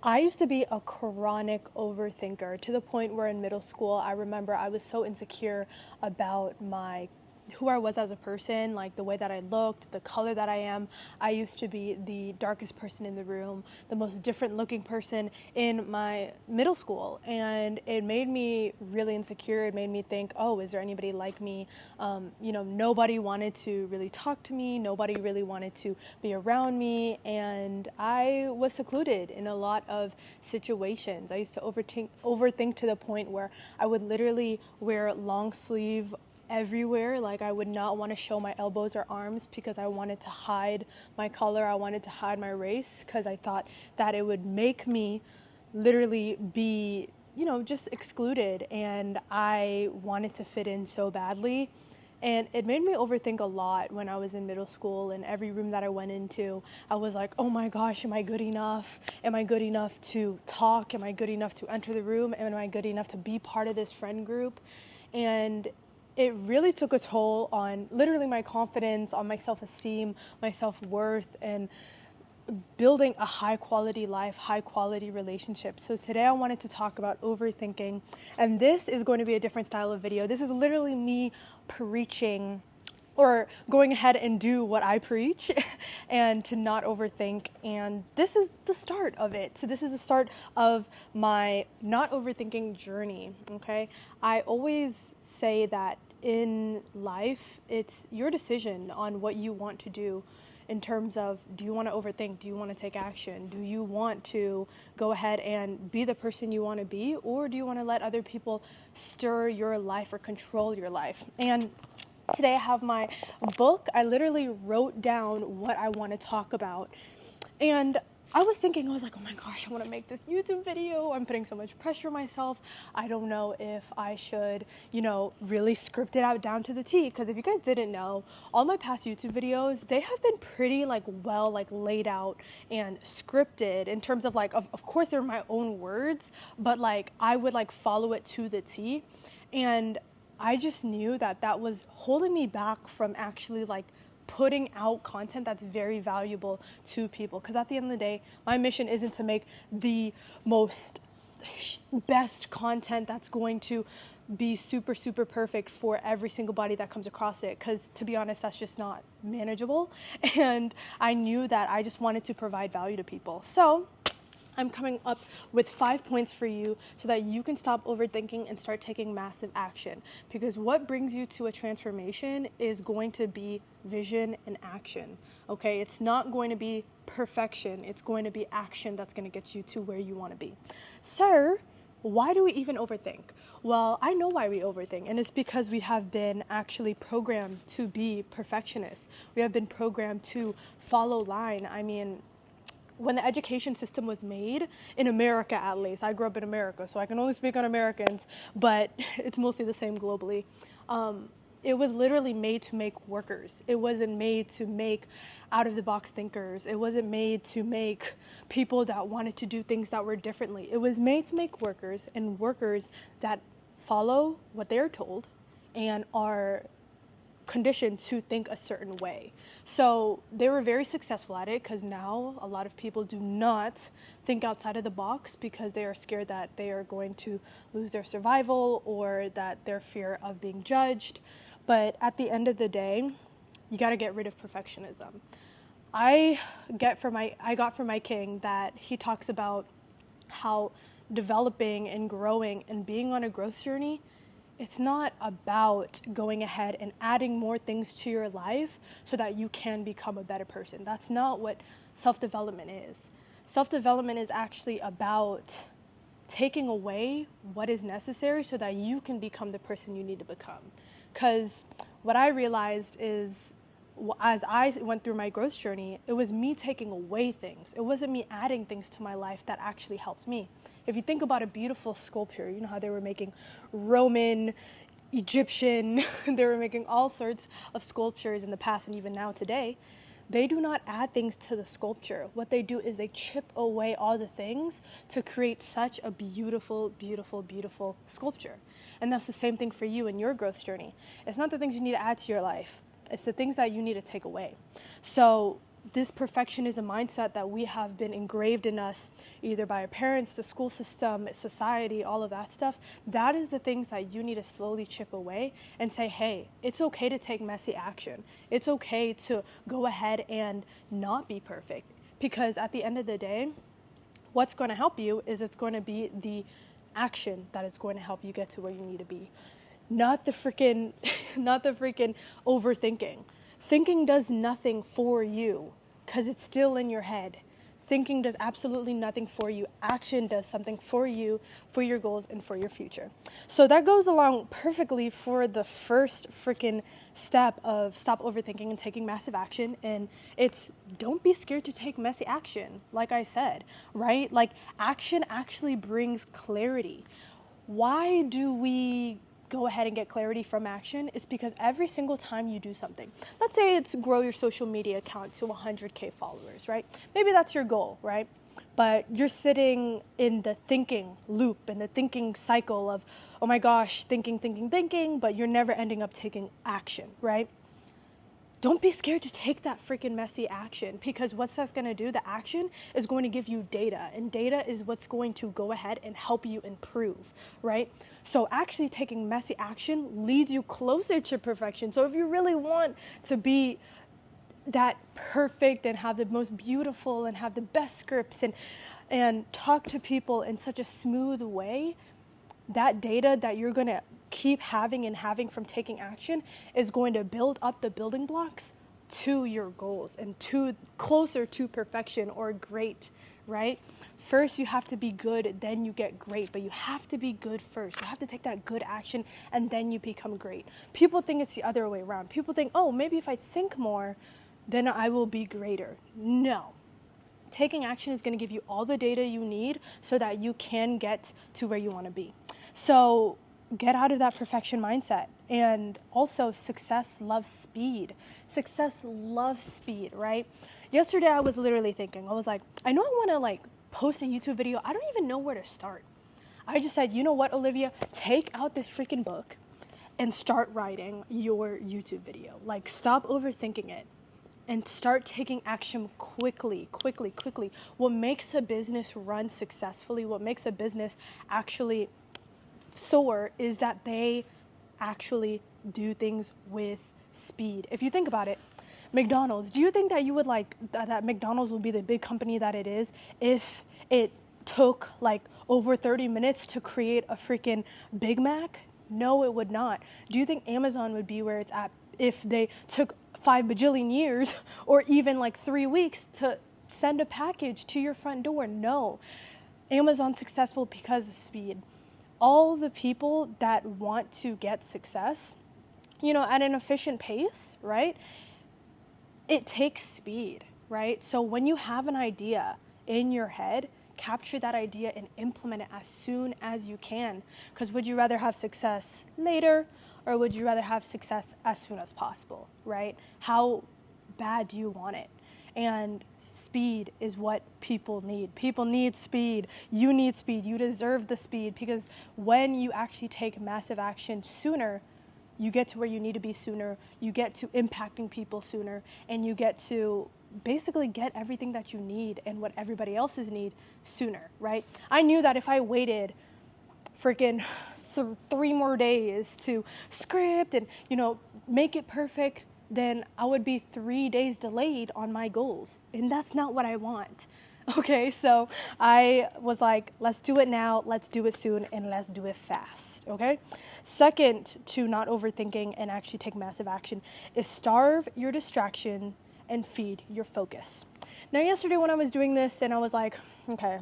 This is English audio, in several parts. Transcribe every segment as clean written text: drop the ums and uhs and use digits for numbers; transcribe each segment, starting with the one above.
I used to be a chronic overthinker to the point where in middle school, I remember I was so insecure about who I was as a person, like the way that I looked, the color that I am. I used to be the darkest person in the room, the most different looking person in my middle school. And it made me really insecure. It made me think, oh, is there anybody like me? Nobody wanted to really talk to me. Nobody really wanted to be around me. And I was secluded in a lot of situations. I used to overthink to the point where I would literally wear long sleeve everywhere. Like I would not want to show my elbows or arms because I wanted to hide my color. I wanted to hide my race because I thought that it would make me literally be, just excluded. And I wanted to fit in so badly. And it made me overthink a lot when I was in middle school. And every room that I went into, I was like, oh my gosh, am I good enough? Am I good enough to talk? Am I good enough to enter the room? Am I good enough to be part of this friend group? And it really took a toll on literally my confidence, on my self-esteem, my self-worth, and building a high quality life, high quality relationship. So today I wanted to talk about overthinking, and this is going to be a different style of video. This is literally me preaching or going ahead and do what I preach and to not overthink. And this is the start of it. So this is the start of my not overthinking journey, okay? I always say that in life, it's your decision on what you want to do in terms of, do you want to overthink? Do you want to take action? Do you want to go ahead and be the person you want to be? Or do you want to let other people stir your life or control your life? And today I have my book. I literally wrote down what I want to talk about. And I was thinking, I was like, oh my gosh, I want to make this YouTube video. I'm putting so much pressure on myself. I don't know if I should, really script it out down to the T. Because if you guys didn't know, all my past YouTube videos, they have been pretty laid out and scripted in terms of of course they're my own words, but I would follow it to the T. And I just knew that was holding me back from actually putting out content that's very valuable to people. Because at the end of the day, my mission isn't to make the best content that's going to be super, super perfect for every single body that comes across it. Because to be honest, that's just not manageable. And I knew that I just wanted to provide value to people. So I'm coming up with 5 points for you so that you can stop overthinking and start taking massive action. Because what brings you to a transformation is going to be vision and action, okay? It's not going to be perfection. It's going to be action that's going to get you to where you want to be. So, why do we even overthink? Well, I know why we overthink, and it's because we have been actually programmed to be perfectionists. We have been programmed to follow line. I mean, when the education system was made, in America at least, I grew up in America, so I can only speak on Americans, but it's mostly the same globally. It was literally made to make workers. It wasn't made to make out-of-the-box thinkers. It wasn't made to make people that wanted to do things that were differently. It was made to make workers, and workers that follow what they're told and are conditioned to think a certain way. So they were very successful at it, because now a lot of people do not think outside of the box because they are scared that they are going to lose their survival or that their fear of being judged. But at the end of the day, you got to get rid of perfectionism. I got from my king that he talks about how developing and growing and being on a growth journey, it's not about going ahead and adding more things to your life so that you can become a better person. That's not what self-development is. Self-development is actually about taking away what is necessary so that you can become the person you need to become. Because what I realized is, as I went through my growth journey, it was me taking away things. It wasn't me adding things to my life that actually helped me. If you think about a beautiful sculpture, you know how they were making Roman, Egyptian, they were making all sorts of sculptures in the past and even now today. They do not add things to the sculpture. What they do is they chip away all the things to create such a beautiful, beautiful, beautiful sculpture. And that's the same thing for you in your growth journey. It's not the things you need to add to your life. It's the things that you need to take away. So this perfectionism mindset that we have been engraved in us, either by our parents, the school system, society, all of that stuff, that is the things that you need to slowly chip away and say, hey, it's okay to take messy action. It's okay to go ahead and not be perfect. Because at the end of the day, what's going to help you is it's going to be the action that is going to help you get to where you need to be. Not the freaking overthinking. Thinking does nothing for you because it's still in your head. Thinking does absolutely nothing for you. Action does something for you, for your goals, and for your future. So that goes along perfectly for the first freaking step of stop overthinking and taking massive action. And it's don't be scared to take messy action, like I said, right? Like action actually brings clarity. Why do we go ahead and get clarity from action? It's because every single time you do something, let's say it's grow your social media account to 100K followers, right? Maybe that's your goal, right? But you're sitting in the thinking loop and the thinking cycle of, oh my gosh, thinking, but you're never ending up taking action, right? Don't be scared to take that freaking messy action, because what's that's going to do, the action is going to give you data, and data is what's going to go ahead and help you improve, right? So actually taking messy action leads you closer to perfection. So if you really want to be that perfect and have the most beautiful and have the best scripts and talk to people in such a smooth way, that data that you're going to keep having from taking action is going to build up the building blocks to your goals and to closer to perfection or great, right? First, you have to be good, then you get great, but you have to be good first. You have to take that good action and then you become great. People think it's the other way around. People think, oh, maybe if I think more, then I will be greater. No. Taking action is going to give you all the data you need so that you can get to where you want to be. So get out of that perfection mindset. And also, success loves speed. Success loves speed, right? Yesterday, I was literally thinking, I was like, I know I want to post a YouTube video. I don't even know where to start. I just said, you know what, Olivia, take out this freaking book and start writing your YouTube video. Stop overthinking it. And start taking action quickly. What makes a business run successfully, what makes a business actually soar, is that they actually do things with speed. If you think about it, McDonald's, do you think that you would that McDonald's would be the big company that it is if it took over 30 minutes to create a freaking Big Mac? No, it would not. Do you think Amazon would be where it's at if they took 5 bajillion years or even 3 weeks to send a package to your front door? No. Amazon's successful because of speed. All the people that want to get success, at an efficient pace, right? It takes speed, right? So when you have an idea in your head, capture that idea and implement it as soon as you can. Because would you rather have success later, or would you rather have success as soon as possible, right? How bad do you want it? And speed is what people need. People need speed. You need speed. You deserve the speed, because when you actually take massive action sooner, you get to where you need to be sooner. You get to impacting people sooner, and you get to basically get everything that you need and what everybody else's need sooner, right? I knew that if I waited freaking 3 more days to script and, make it perfect, then I would be 3 days delayed on my goals. And that's not what I want. Okay, so I was like, let's do it now, let's do it soon, and let's do it fast, okay? Second to not overthinking and actually take massive action is starve your distraction and feed your focus. Now, yesterday when I was doing this and I was like, okay,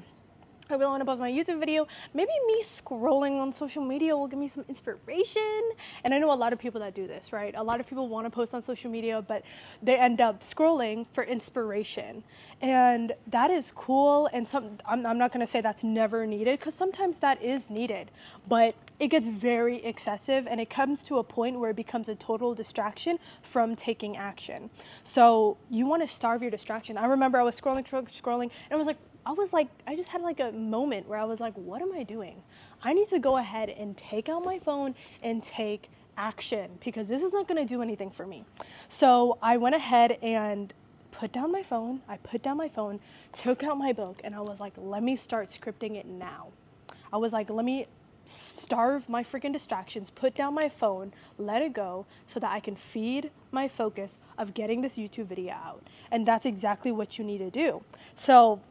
I really want to post my YouTube video. Maybe me scrolling on social media will give me some inspiration. And I know a lot of people that do this, right? A lot of people want to post on social media, but they end up scrolling for inspiration. And that is cool. And I'm not going to say that's never needed, because sometimes that is needed. But it gets very excessive, and it comes to a point where it becomes a total distraction from taking action. So you want to starve your distraction. I remember I was scrolling, and I just had a moment where I was like, what am I doing? I need to go ahead and take out my phone and take action, because this is not going to do anything for me. So I went ahead and put down my phone, took out my book, and I was like, let me start scripting it now. I was like, let me starve my freaking distractions, put down my phone, let it go so that I can feed my focus of getting this YouTube video out. And that's exactly what you need to do. So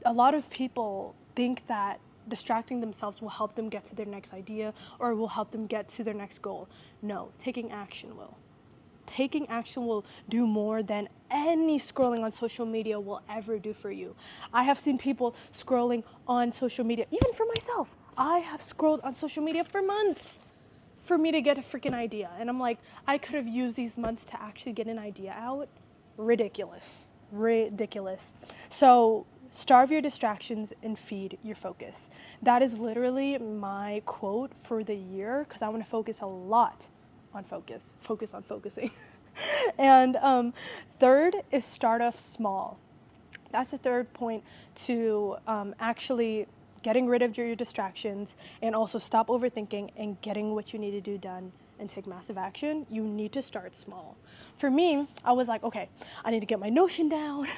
a lot of people think that distracting themselves will help them get to their next idea or will help them get to their next goal. No, taking action will. Taking action will do more than any scrolling on social media will ever do for you. I have seen people scrolling on social media, even for myself. I have scrolled on social media for months for me to get a freaking idea. And I'm like, I could have used these months to actually get an idea out. Ridiculous. So starve your distractions and feed your focus. That is literally my quote for the year, because I want to focus a lot on focus on focusing. And third is start off small. That's the third point to actually getting rid of your distractions and also stop overthinking and getting what you need to do done and take massive action. You need to start small. For me, I was like, okay, I need to get my Notion down.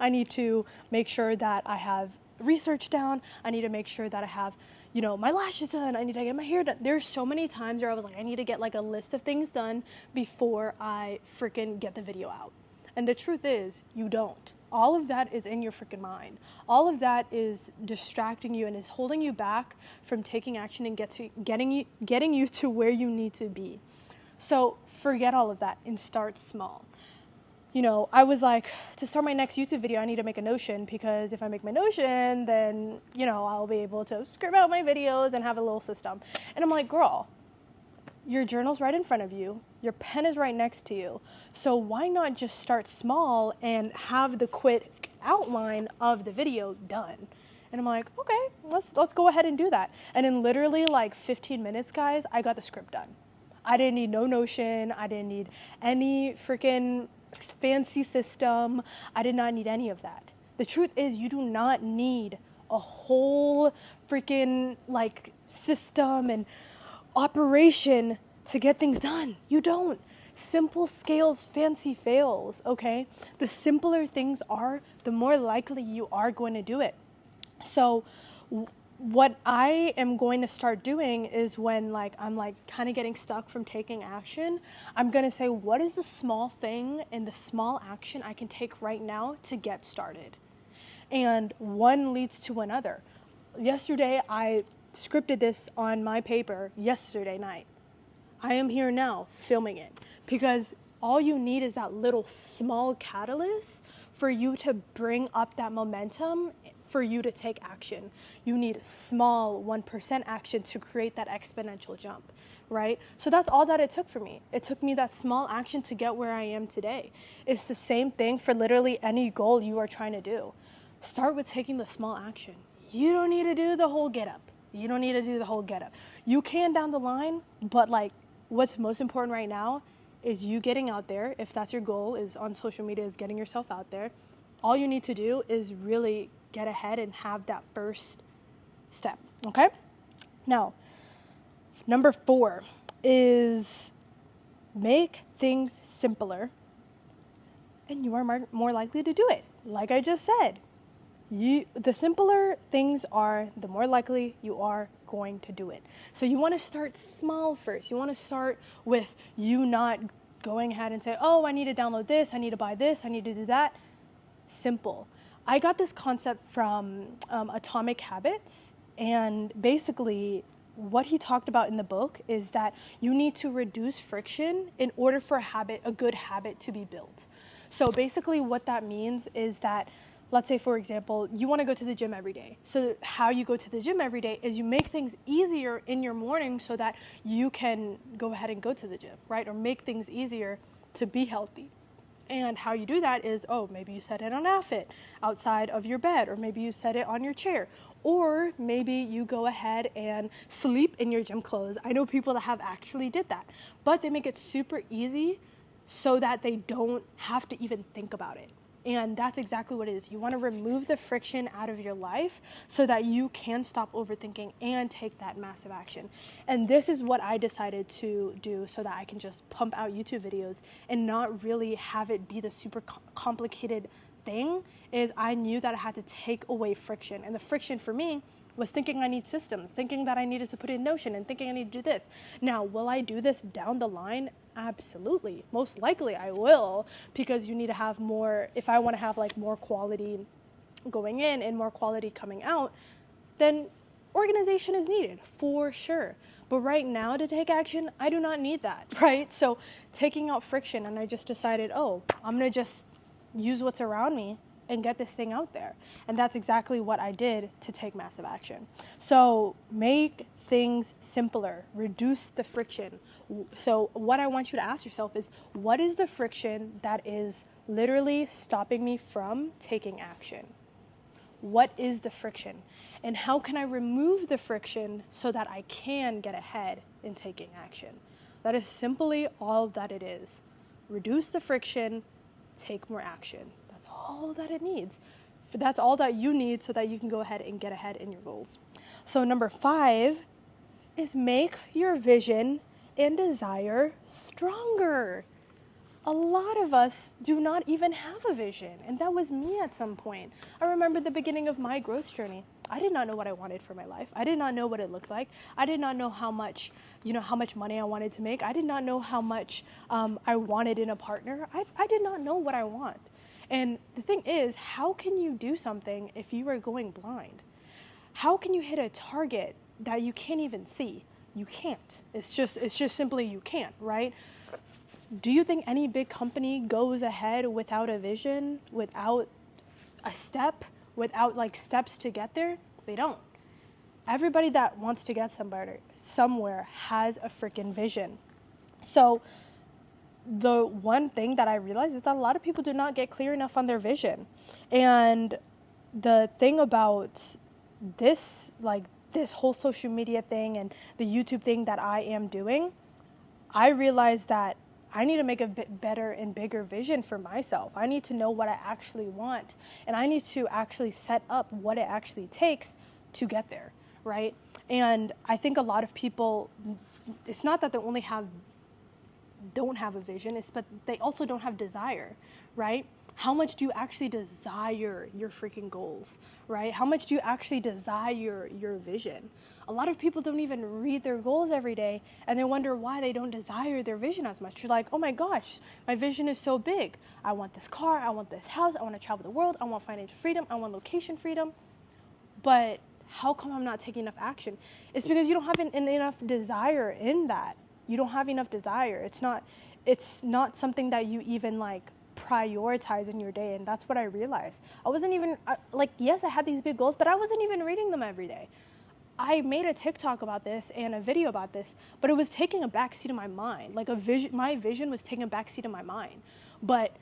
I need to make sure that I have research down. I need to make sure that I have, my lashes done. I need to get my hair done. There's so many times where I was like, I need to get like a list of things done before I freaking get the video out. And the truth is, you don't. All of that is in your freaking mind. All of that is distracting you and is holding you back from taking action and getting you to where you need to be. So forget all of that and start small. I was like, to start my next YouTube video, I need to make a Notion, because if I make my Notion, then, I'll be able to script out my videos and have a little system. And I'm like, girl, your journal's right in front of you. Your pen is right next to you. So why not just start small and have the quick outline of the video done? And I'm like, okay, let's go ahead and do that. And in literally like 15 minutes, guys, I got the script done. I didn't need no Notion. I didn't need any freaking fancy system. I did not need any of that. The truth is, you do not need a whole freaking like system and operation to get things done. You don't. Simple scales, fancy fails, okay? The simpler things are, the more likely you are going to do it. So what I am going to start doing is when I'm kind of getting stuck from taking action, I'm going to say, what is the small thing and the small action I can take right now to get started? And one leads to another. Yesterday, I scripted this on my paper yesterday night. I am here now filming it, because all you need is that little small catalyst for you to bring up that momentum for you to take action. You need small 1% action to create that exponential jump, right? So that's all that it took for me. It took me that small action to get where I am today. It's the same thing for literally any goal you are trying to do. Start with taking the small action. You don't need to do the whole get up. You can down the line, but what's most important right now is you getting out there. If that's your goal, is on social media, is getting yourself out there. All you need to do is really get ahead and have that first step, okay? Now, number 4 is make things simpler, and you are more likely to do it. Like I just said, the simpler things are, the more likely you are going to do it. So you want to start small first. You want to start with you not going ahead and say, oh, I need to download this, I need to buy this, I need to do that. Simple. I got this concept from Atomic Habits, and basically what he talked about in the book is that you need to reduce friction in order for a good habit to be built. So basically what that means is that, let's say, for example, you want to go to the gym every day. So how you go to the gym every day is you make things easier in your morning so that you can go ahead and go to the gym, right? Or make things easier to be healthy. And how you do that is, maybe you set it on outfit outside of your bed, or maybe you set it on your chair, or maybe you go ahead and sleep in your gym clothes. I know people that have actually did that, but they make it super easy so that they don't have to even think about it. And that's exactly what it is. You want to remove the friction out of your life so that you can stop overthinking and take that massive action. And this is what I decided to do so that I can just pump out YouTube videos and not really have it be the super complicated thing. Is I knew that I had to take away friction. And the friction for me was thinking I need systems, thinking that I needed to put in Notion, and thinking I need to do this. Now, will I do this down the line? Absolutely. Most likely I will, because you need to have more, if I want to have like more quality going in and more quality coming out, then organization is needed for sure. But right now to take action, I do not need that, right? So taking out friction, and I just decided, oh, I'm going to just use what's around me and get this thing out there. And that's exactly what I did to take massive action. So make things simpler, reduce the friction. So what I want you to ask yourself is, what is the friction that is literally stopping me from taking action? What is the friction? And how can I remove the friction so that I can get ahead in taking action? That is simply all that it is. Reduce the friction, take more action. That's all that it needs. That's all that you need so that you can go ahead and get ahead in your goals. So number 5 is make your vision and desire stronger. A lot of us do not even have a vision, and that was me at some point. I remember the beginning of my growth journey. I did not know what I wanted for my life. I did not know what it looked like. I did not know how much money I wanted to make. I did not know how much I wanted in a partner. I did not know what I want. And the thing is, how can you do something if you are going blind? How can you hit a target that you can't even see? You can't. It's just simply you can't, right? Do you think any big company goes ahead without a vision, without a step, without like steps to get there? They don't. Everybody that wants to get somewhere has a freaking vision. So the one thing that I realized is that a lot of people do not get clear enough on their vision. And the thing about this whole social media thing and the YouTube thing that I am doing, I realized that I need to make a bit better and bigger vision for myself. I need to know what I actually want, and I need to actually set up what it actually takes to get there, right? And I think a lot of people, it's not that they only don't have a vision, but they also don't have desire, right? How much do you actually desire your freaking goals, right? How much do you actually desire your vision? A lot of people don't even read their goals every day, and they wonder why they don't desire their vision as much. You're like, oh my gosh, my vision is so big. I want this car, I want this house, I want to travel the world, I want financial freedom, I want location freedom. But how come I'm not taking enough action? It's because you don't have enough desire in that. You don't have enough desire. It's not something that you even like prioritize in your day. And that's what I realized. I wasn't even yes, I had these big goals, but I wasn't even reading them every day. I made a TikTok about this and a video about this, but it was taking a backseat in my mind. My vision was taking a backseat in my mind. But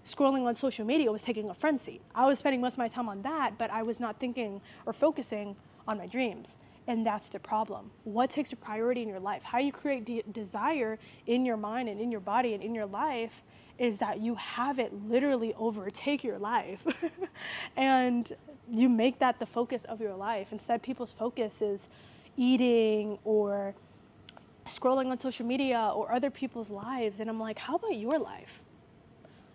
scrolling on social media was taking a front seat. I was spending most of my time on that, but I was not thinking or focusing on my dreams. And that's the problem. What takes a priority in your life? How you create desire in your mind and in your body and in your life is that you have it literally overtake your life. And you make that the focus of your life. Instead, people's focus is eating or scrolling on social media or other people's lives. And I'm like, how about your life?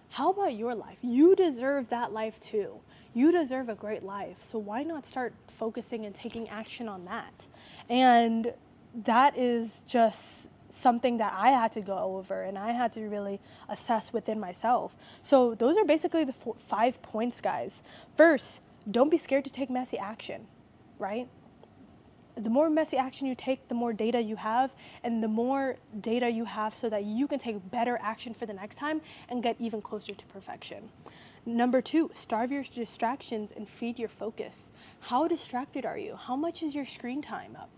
How about your life? You deserve that life too. You deserve a great life. So why not start focusing and taking action on that? And that is just something that I had to go over and I had to really assess within myself. So those are basically the 5 points, guys. First, don't be scared to take messy action, right? The more messy action you take, the more data you have, and the more data you have so that you can take better action for the next time and get even closer to perfection. Number 2, starve your distractions and feed your focus. How distracted are you? How much is your screen time up?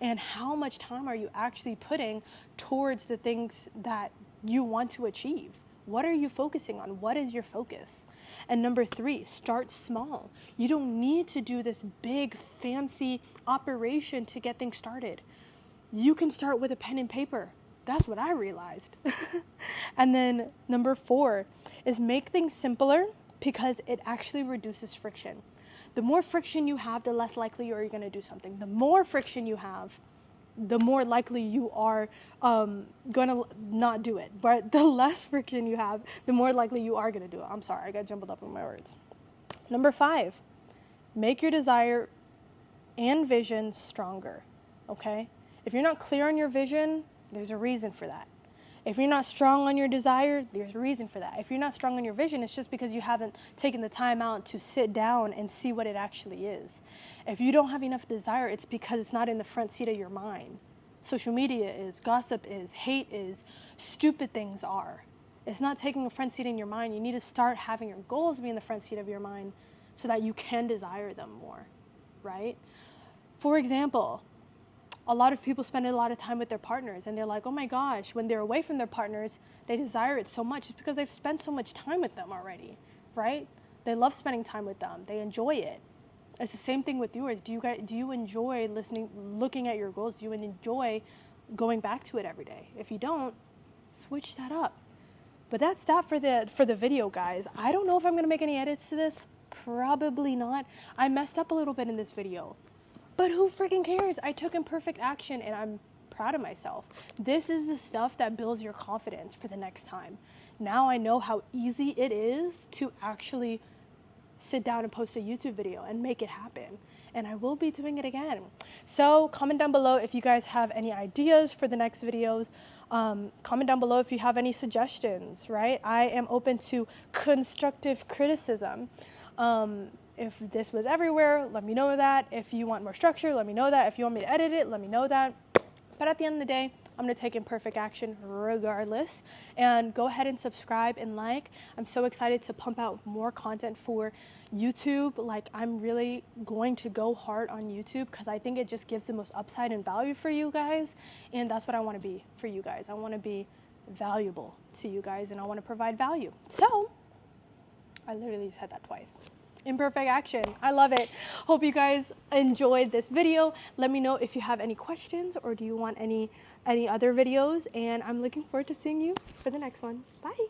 And how much time are you actually putting towards the things that you want to achieve? What are you focusing on? What is your focus? And number 3, start small. You don't need to do this big, fancy operation to get things started. You can start with a pen and paper. That's what I realized. And then number 4 is make things simpler, because it actually reduces friction. The more friction you have, the less likely you're going to do something. The more friction you have, the more likely you are going to not do it. But the less friction you have, the more likely you are going to do it. I'm sorry, I got jumbled up in my words. Number 5, make your desire and vision stronger, okay? If you're not clear on your vision, there's a reason for that. If you're not strong on your desire, there's a reason for that. If you're not strong on your vision, it's just because you haven't taken the time out to sit down and see what it actually is. If you don't have enough desire, it's because it's not in the front seat of your mind. Social media is, gossip is, hate is, stupid things are. It's not taking a front seat in your mind. You need to start having your goals be in the front seat of your mind so that you can desire them more, right? For example, a lot of people spend a lot of time with their partners and they're like, oh my gosh, when they're away from their partners, they desire it so much. It's because they've spent so much time with them already, right? They love spending time with them. They enjoy it. It's the same thing with yours. Do you enjoy looking at your goals? Do you enjoy going back to it every day? If you don't, switch that up. But that's that for the video, guys. I don't know if I'm going to make any edits to this. Probably not. I messed up a little bit in this video. But who freaking cares? I took imperfect action and I'm proud of myself. This is the stuff that builds your confidence for the next time. Now I know how easy it is to actually sit down and post a YouTube video and make it happen. And I will be doing it again. So comment down below if you guys have any ideas for the next videos. Comment down below if you have any suggestions, right? I am open to constructive criticism. If this was everywhere, let me know that. If you want more structure, let me know that. If you want me to edit it, let me know that. But at the end of the day, I'm going to take imperfect action regardless. And go ahead and subscribe and like. I'm so excited to pump out more content for YouTube. Like, I'm really going to go hard on YouTube because I think it just gives the most upside and value for you guys. And that's what I want to be for you guys. I want to be valuable to you guys and I want to provide value. So, I literally said that twice. Imperfect action. I love it. Hope you guys enjoyed this video. Let me know if you have any questions or do you want any other videos, and I'm looking forward to seeing you for the next one. Bye.